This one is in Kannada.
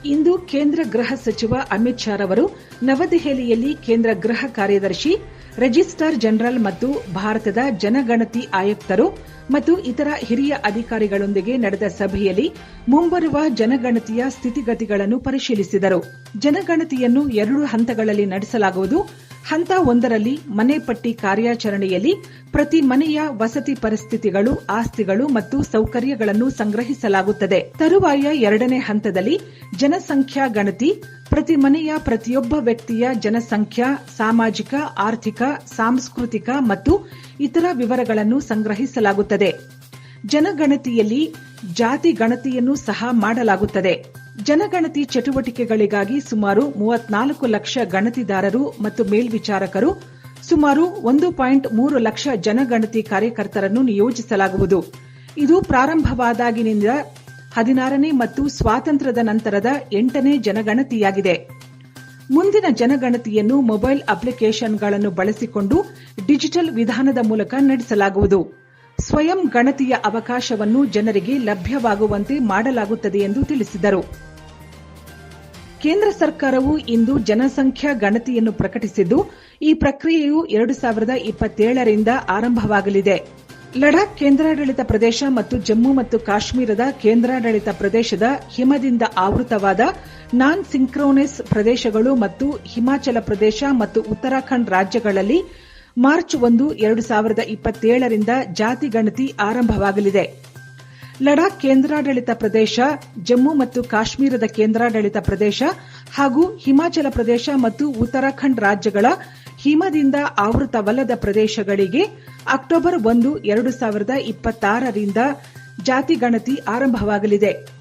ಇಂದು ಕೇಂದ್ರ ಗೃಹ ಸಚಿವ ಅಮಿತ್ ಶಾ ರವರು ನವದೆಹಲಿಯಲ್ಲಿ ಕೇಂದ್ರ ಗೃಹ ಕಾರ್ಯದರ್ಶಿ, ರಿಜಿಸ್ಟ್ರಾರ್ ಜನರಲ್ ಮತ್ತು ಭಾರತದ ಜನಗಣತಿ ಆಯುಕ್ತರು ಮತ್ತು ಇತರ ಹಿರಿಯ ಅಧಿಕಾರಿಗಳೊಂದಿಗೆ ನಡೆದ ಸಭೆಯಲ್ಲಿ ಮುಂಬರುವ ಜನಗಣತಿಯ ಸ್ಥಿತಿಗತಿಗಳನ್ನು ಪರಿಶೀಲಿಸಿದರು. ಜನಗಣತಿಯನ್ನು 2 ಹಂತಗಳಲ್ಲಿ ನಡೆಸಲಾಗುವುದು. ಹಂತ 1ರಲ್ಲಿ ಮನೆ ಪಟ್ಟಿ ಕಾರ್ಯಾಚರಣೆಯಲ್ಲಿ ಪ್ರತಿ ಮನೆಯ ವಸತಿ ಪರಿಸ್ಥಿತಿಗಳು, ಆಸ್ತಿಗಳು ಮತ್ತು ಸೌಕರ್ಯಗಳನ್ನು ಸಂಗ್ರಹಿಸಲಾಗುತ್ತದೆ. ತರುವಾಯ 2ನೇ ಹಂತದಲ್ಲಿ ಜನಸಂಖ್ಯಾ ಗಣತಿ, ಪ್ರತಿ ಮನೆಯ ಪ್ರತಿಯೊಬ್ಬ ವ್ಯಕ್ತಿಯ ಜನಸಂಖ್ಯಾ, ಸಾಮಾಜಿಕ, ಆರ್ಥಿಕ, ಸಾಂಸ್ಕೃತಿಕ ಮತ್ತು ಇತರ ವಿವರಗಳನ್ನು ಸಂಗ್ರಹಿಸಲಾಗುತ್ತದೆ. ಜನಗಣತಿಯಲ್ಲಿ ಜಾತಿ ಗಣತಿಯನ್ನು ಸಹ ಮಾಡಲಾಗುತ್ತದೆ. ಜನಗಣತಿ ಚಟುವಟಿಕೆಗಳಿಗಾಗಿ ಸುಮಾರು 34 ಲಕ್ಷ ಗಣತಿದಾರರು ಮತ್ತು ಮೇಲ್ವಿಚಾರಕರು, ಸುಮಾರು 1.3 ಲಕ್ಷ ಜನಗಣತಿ ಕಾರ್ಯಕರ್ತರನ್ನು ನಿಯೋಜಿಸಲಾಗುವುದು. ಇದು ಪ್ರಾರಂಭವಾದಾಗಿನಿಂದ 16ನೇ ಮತ್ತು ಸ್ವಾತಂತ್ರ್ಯದ ನಂತರದ 8ನೇ ಜನಗಣತಿಯಾಗಿದೆ. ಮುಂದಿನ ಜನಗಣತಿಯನ್ನು ಮೊಬೈಲ್ ಅಪ್ಲಿಕೇಶನ್ಗಳನ್ನು ಬಳಸಿಕೊಂಡು ಡಿಜಿಟಲ್ ವಿಧಾನದ ಮೂಲಕ ನಡೆಸಲಾಗುವುದು. ಸ್ವಯಂ ಗಣತಿಯ ಅವಕಾಶವನ್ನು ಜನರಿಗೆ ಲಭ್ಯವಾಗುವಂತೆ ಮಾಡಲಾಗುತ್ತದೆ ಎಂದು ತಿಳಿಸಿದರು. ಕೇಂದ್ರ ಸರ್ಕಾರವು ಇಂದು ಜನಸಂಖ್ಯಾ ಗಣತಿಯನ್ನು ಪ್ರಕಟಿಸಿದ್ದು, ಈ ಪ್ರಕ್ರಿಯೆಯು 2027ರಿಂದ ಆರಂಭವಾಗಲಿದೆ. ಲಡಾಖ್ ಕೇಂದ್ರಾಡಳಿತ ಪ್ರದೇಶ ಮತ್ತು ಜಮ್ಮು ಮತ್ತು ಕಾಶ್ಮೀರದ ಕೇಂದ್ರಾಡಳಿತ ಪ್ರದೇಶದ ಹಿಮದಿಂದ ಆವೃತವಾದ ನಾನ್ ಸಿಂಕ್ರೋನಸ್ ಪ್ರದೇಶಗಳು ಮತ್ತು ಹಿಮಾಚಲ ಪ್ರದೇಶ ಮತ್ತು ಉತ್ತರಾಖಂಡ್ ರಾಜ್ಯಗಳಲ್ಲಿ ಮಾರ್ಚ್ 1, 2027ರಿಂದ ಜಾತಿ ಗಣತಿ ಆರಂಭವಾಗಲಿದೆ. ಲಡಾಖ್ ಕೇಂದ್ರಾಡಳಿತ ಪ್ರದೇಶ, ಜಮ್ಮು ಮತ್ತು ಕಾಶ್ಮೀರದ ಕೇಂದ್ರಾಡಳಿತ ಪ್ರದೇಶ ಹಾಗೂ ಹಿಮಾಚಲ ಪ್ರದೇಶ ಮತ್ತು ಉತ್ತರಾಖಂಡ್ ರಾಜ್ಯಗಳ ಹಿಮದಿಂದ ಆವೃತವಲ್ಲದ ಪ್ರದೇಶಗಳಿಗೆ ಅಕ್ಟೋಬರ್ 1, 2026ರಿಂದ ಜಾತಿ ಗಣತಿ ಆರಂಭವಾಗಲಿದೆ.